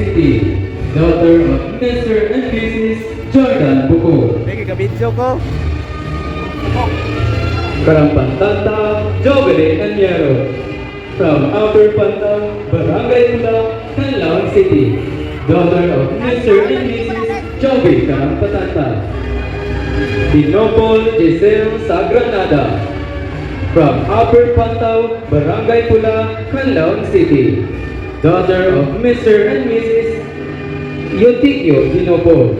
City, daughter of Mr. and Mrs. Jordan Buko. May gagabidyo ko. Karampantanta, Jovelyn Anyero, from Upper Pantang, Barangay Pula, Canlaon City, daughter of Mr. and Mrs. Jovi Karampatanta. Dinopol Giselle Sagranada, from Upper Pantao, Barangay Pula, Canlaon City, daughter of Mr. and Mrs. Yotikyo Dinopol.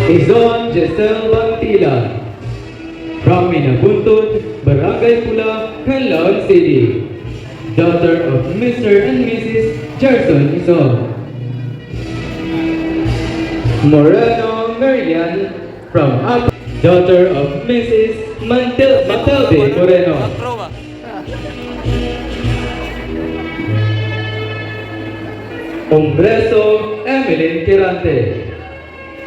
Izon Giselle Bantila, from Minabuntun, Barangay Pula, Canlaon City, daughter of Mr. and Mrs. Gerson Izon. Moreno Marian, from Up, daughter of Mrs. Matilde Moreno. Umbreso Emeline Tirante,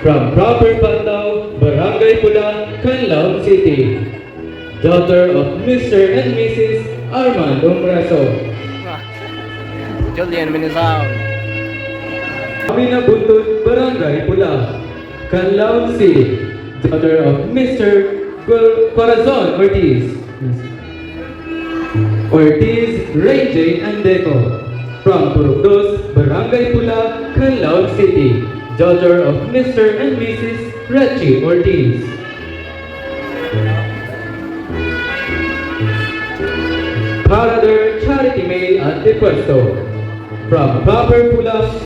from Proper Pantao, Barangay Pula, Canlaon City, daughter of Mr. and Mrs. Armand Umbreso. Julian Minisound. Minabuntun, Barangay Pula, Canlaon City, daughter of Mr. Corazon Ortiz. Ortiz Ray Jane Andeco, from Purugdos, Barangay Pula, Canlaon City, daughter of Mr. and Mrs. Reggie Ortiz. Parador Charity May at Depuesto, from Proper Pula,